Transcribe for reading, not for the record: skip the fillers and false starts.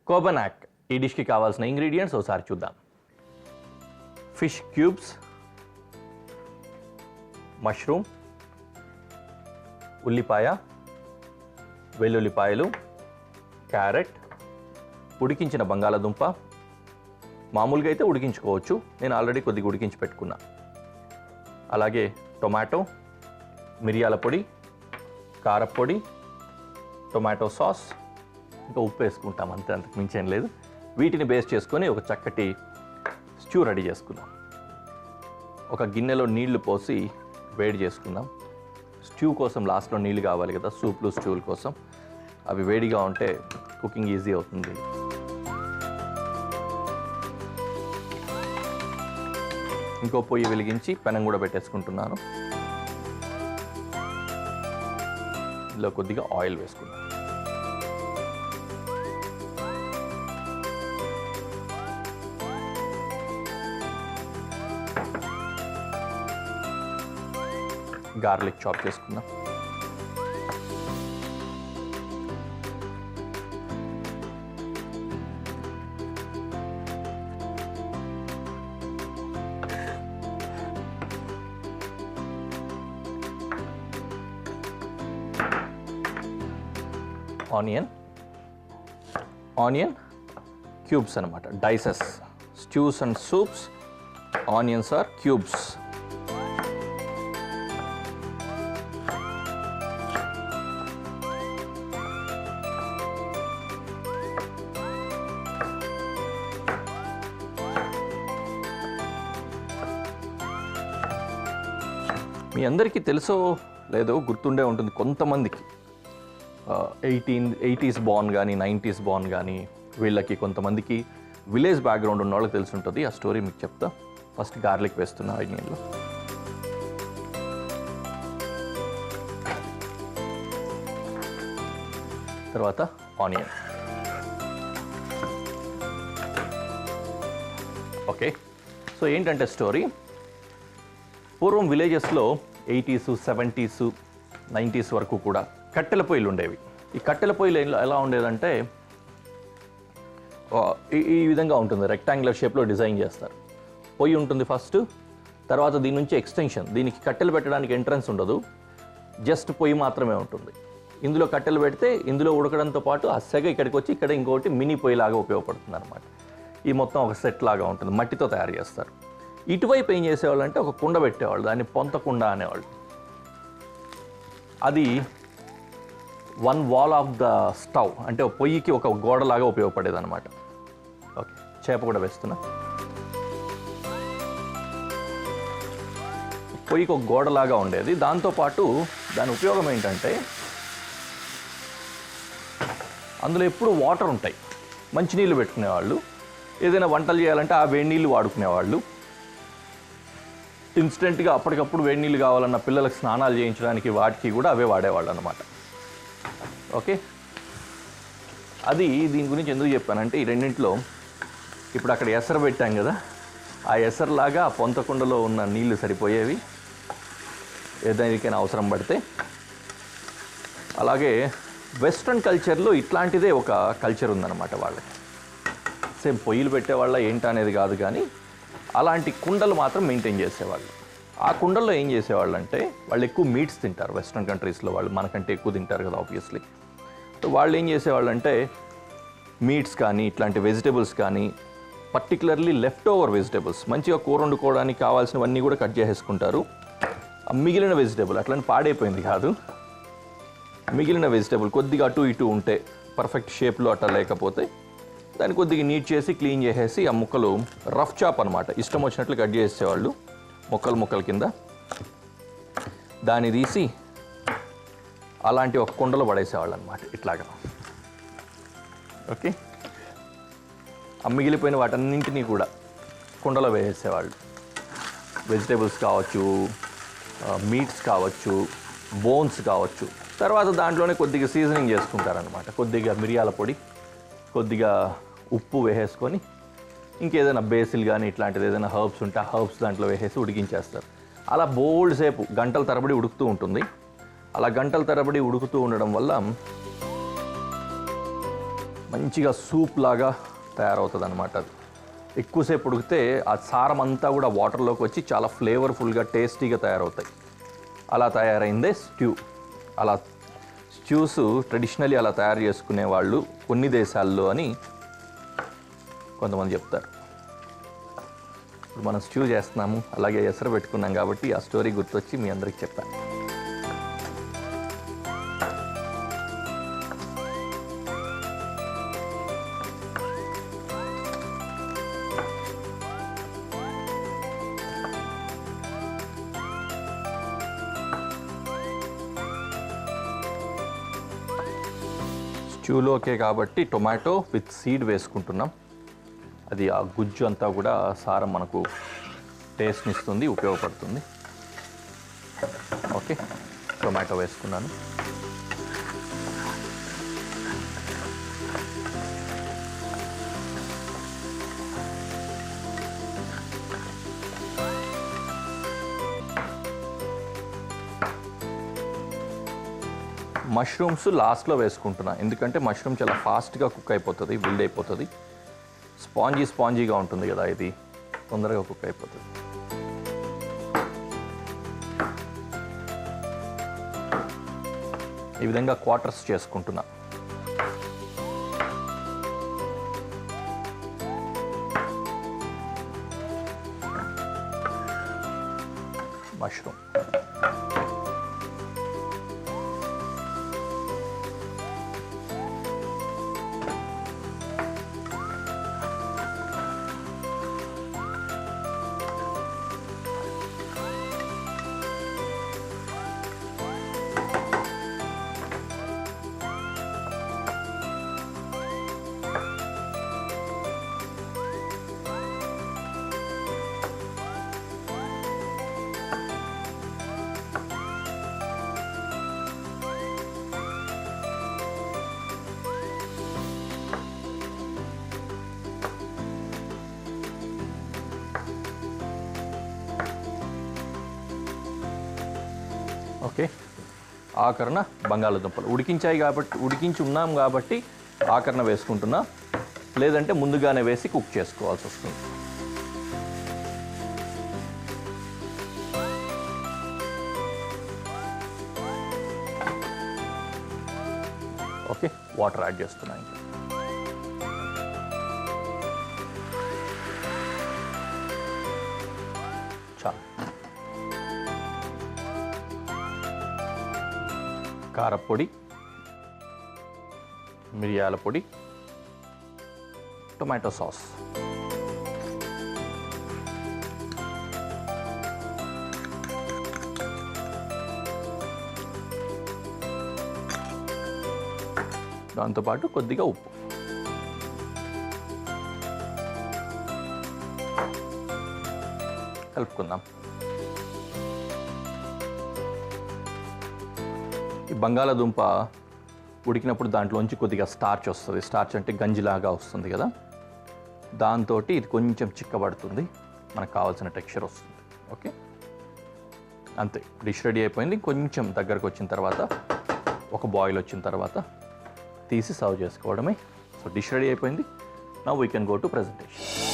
కోబనాక్ ఈ డిష్కి కావాల్సిన ఇంగ్రీడియంట్స్ ఒకసారి చూద్దాం. ఫిష్ క్యూబ్స్, మష్రూమ్, ఉల్లిపాయ, వెల్లుల్లిపాయలు, క్యారెట్, ఉడికించిన బంగాళాదుంప. మామూలుగా అయితే ఉడికించుకోవచ్చు, నేను ఆల్రెడీ కొద్దిగా ఉడికించి పెట్టుకున్నా. అలాగే టొమాటో, మిరియాల పొడి, కారపొడి, టొమాటో సాస్, ఇంకా ఉప్పు వేసుకుంటాం, అంతే, అంతకు మించేం లేదు. వీటిని బేస్ చేసుకొని ఒక చక్కటి స్ట్యూ రెడీ చేసుకుందాం. ఒక గిన్నెలో నీళ్లు పోసి వేడి చేసుకుందాం. స్ట్యూ కోసం లాస్ట్లో నీళ్ళు కావాలి కదా, సూప్లు స్ట్యూల కోసం. అవి వేడిగా ఉంటే కుకింగ్ ఈజీ అవుతుంది. ఇంకో పొయ్యి వెలిగించి పెనం కూడా పెట్టేసుకుంటున్నాను. ఇందులో కొద్దిగా ఆయిల్ వేసుకుందాం. గార్లిక్ చాప్ చేసుకుందాం. ఆనియన్ క్యూబ్స్ అన్నమాట, dices. Stews and soups, onions are cubes. మీ అందరికీ తెలుసో లేదో గుర్తుండే ఉంటుంది కొంతమందికి. 80s బార్న్ కానీ 90s బార్న్ కానీ వీళ్ళకి కొంతమందికి విలేజ్ బ్యాక్గ్రౌండ్ ఉన్న వాళ్ళకి తెలిసి ఉంటుంది. ఆ స్టోరీ మీకు చెప్తా. ఫస్ట్ గార్లిక్ వేస్తున్నా ఆనియన్లో. తర్వాత ఆనియన్. ఓకే, సో ఏంటంటే స్టోరీ, పూర్వం విలేజెస్లో 80s, 70s, 90s వరకు కూడా కట్టెల పొయ్యిలు ఉండేవి. ఈ కట్టెల పొయ్యిలు ఎలా ఉండేదంటే ఈ విధంగా ఉంటుంది, రెక్టాంగులర్ షేప్లో డిజైన్ చేస్తారు. పొయ్యి ఉంటుంది ఫస్ట్, తర్వాత దీని నుంచి ఎక్స్టెన్షన్. దీనికి కట్టెలు పెట్టడానికి ఎంట్రన్స్ ఉండదు, జస్ట్ పొయ్యి మాత్రమే ఉంటుంది. ఇందులో కట్టెలు పెడితే ఇందులో ఉడకడంతో పాటు ఆ సెగ ఇక్కడికి వచ్చి ఇక్కడ ఇంకోటి మినీ పొయ్యిలాగా ఉపయోగపడుతుంది అనమాట. ఈ మొత్తం ఒక సెట్ లాగా ఉంటుంది, మట్టితో తయారు చేస్తారు. ఇటువైపు ఏం చేసేవాళ్ళు అంటే ఒక కుండ పెట్టేవాళ్ళు, దాన్ని పొంత కుండ అనేవాళ్ళు. అది one wall of the stove, అంటే పొయ్యికి ఒక గోడలాగా ఉపయోగపడేది అనమాట. ఓకే, చేప కూడా వేస్తున్నా. పొయ్యికి ఒక గోడలాగా ఉండేది. దాంతోపాటు దాని ఉపయోగం ఏంటంటే అందులో ఎప్పుడు వాటర్ ఉంటాయి. మంచినీళ్ళు పెట్టుకునేవాళ్ళు, ఏదైనా వంటలు చేయాలంటే ఆ వేడి నీళ్ళు వాడుకునేవాళ్ళు. ఇన్స్టెంట్గా అప్పటికప్పుడు వేడి నీళ్ళు కావాలన్న పిల్లలకు స్నానాలు చేయించడానికి వాటికి కూడా అవే వాడేవాళ్ళు అనమాట. ఓకే, అది దీని గురించి ఎందుకు చెప్పానంటే ఈ రెండింటిలో ఇప్పుడు అక్కడ ఎసరు పెట్టాం కదా, ఆ ఎసరులాగా ఆ పొంతకుండలో ఉన్న నీళ్లు సరిపోయేవి ఏదైనా అవసరం పడితే. అలాగే వెస్ట్రన్ కల్చర్లో ఇట్లాంటిదే ఒక కల్చర్ ఉందన్నమాట వాళ్ళకి. సేమ్ పొయ్యిలు పెట్టేవాళ్ళ ఏంటనేది కాదు, కానీ అలాంటి కుండలు మాత్రం మెయింటైన్ చేసేవాళ్ళు. ఆ కుండల్లో ఏం చేసేవాళ్ళు అంటే వాళ్ళు ఎక్కువ మీట్స్ తింటారు. వెస్ట్రన్ కంట్రీస్లో వాళ్ళు మనకంటే ఎక్కువ తింటారు కదా ఆబ్వియస్లీ. సో వాళ్ళు ఏం చేసేవాళ్ళు అంటే మీట్స్ కానీ ఇట్లాంటి వెజిటేబుల్స్ కానీ, పర్టికులర్లీ లెఫ్ట్ ఓవర్ వెజిటేబుల్స్, మంచిగా కూర వండుకోవడానికి కావాల్సినవన్నీ కూడా కట్ చేసేసుకుంటారు. మిగిలిన వెజిటేబుల్ అట్లని పాడైపోయింది కాదు, మిగిలిన వెజిటేబుల్ కొద్దిగా అటు ఇటు ఉంటే, పర్ఫెక్ట్ షేప్లో అట్లా లేకపోతే దాన్ని కొద్దిగా నీట్ చేసి క్లీన్ చేసేసి ఆ ముక్కలు రఫ్ చాప్ అనమాట, ఇష్టం వచ్చినట్లు కట్ చేసేవాళ్ళు ముక్కల కింద. దాన్ని తీసి అలాంటి ఒక కుండలో పడేసేవాళ్ళు అనమాట ఇట్లాగా. ఓకే, ఆ మిగిలిపోయిన వాటన్నింటినీ కూడా కుండలో వేసేసేవాళ్ళు. వెజిటేబుల్స్ కావచ్చు, మీట్స్ కావచ్చు, బోన్స్ కావచ్చు. తర్వాత దాంట్లోనే కొద్దిగా సీజనింగ్ చేసుకుంటారనమాట. కొద్దిగా మిరియాల పొడి, కొద్దిగా ఉప్పు వేసేసుకొని ఇంకేదైనా బేసిల్ కానీ ఇట్లాంటిది ఏదైనా హర్బ్స్ ఉంటే ఆ హర్బ్స్ దాంట్లో వేసేసి ఉడికించేస్తారు. అలా బోల్డ్ సేపు గంటల తరబడి ఉడుకుతూ ఉంటుంది. అలా గంటల తరబడి ఉడుకుతూ ఉండడం వల్ల మంచిగా సూప్ లాగా తయారవుతుంది అనమాట. అది ఎక్కువసేపు ఉడికితే ఆ సారం అంతా కూడా వాటర్లోకి వచ్చి చాలా ఫ్లేవర్ఫుల్గా టేస్టీగా తయారవుతాయి. అలా తయారైందే స్ట్యూ. అలా స్ట్యూస్ ట్రెడిషనల్లీ అలా తయారు చేసుకునే వాళ్ళు కొన్ని దేశాల్లో అని కొంతమంది చెప్తారు. ఇప్పుడు మనం స్ట్యూ చేస్తున్నాము, అలాగే ఎసరు పెట్టుకున్నాం కాబట్టి ఆ స్టోరీ గుర్తొచ్చి మీ అందరికి చెప్పాను. స్ట్యూలోకే కాబట్టి టొమాటో విత్ సీడ్ వేసుకుంటున్నాం. అది ఆ గుజ్జు అంతా కూడా సారం మనకు టేస్ట్ని ఇస్తుంది, ఉపయోగపడుతుంది. ఓకే, టొమాటో వేసుకున్నాను. మష్రూమ్స్ లాస్ట్లో వేసుకుంటున్నా, ఎందుకంటే మష్రూమ్ చాలా ఫాస్ట్గా కుక్ అయిపోతుంది, బిల్డ్ అయిపోతుంది. స్పాంజీగా ఉంటుంది కదా, ఇది తొందరగా కుక్ అయిపోతుంది. ఈ విధంగా క్వార్టర్స్ చేసుకుంటున్నా. Mushroom okay. ఆఖరణ బంగాళాదుంపలు ఉడికించి ఉన్నాం కాబట్టి ఆఖరణ వేసుకుంటున్నా, లేదంటే ముందుగానే వేసి కుక్ చేసుకోవాల్సి వస్తుంది. ఓకే, వాటర్ యాడ్ చేస్తున్నా. ఇంకా చాలు. కారపొడి, మిరియాల పొడి, టొమాటో సాస్, దాంతోపాటు కొద్దిగా ఉప్పు. కలుపుకుందాం. ఈ బంగాళాదుంప ఉడికినప్పుడు దాంట్లోంచి కొద్దిగా స్టార్చ్ వస్తుంది. స్టార్చ్ అంటే గంజిలాగా వస్తుంది కదా, దాంతో ఇది కొంచెం చిక్కబడుతుంది, మనకు కావాల్సిన టెక్స్చర్ వస్తుంది. ఓకే, అంతే. డిష్ రెడీ అయిపోయింది. కొంచెం దగ్గరకు వచ్చిన తర్వాత, ఒక బాయిల్ వచ్చిన తర్వాత తీసి సర్వ్ చేసుకోవడమే. సో డిష్ రెడీ అయిపోయింది. Now we can go to presentation.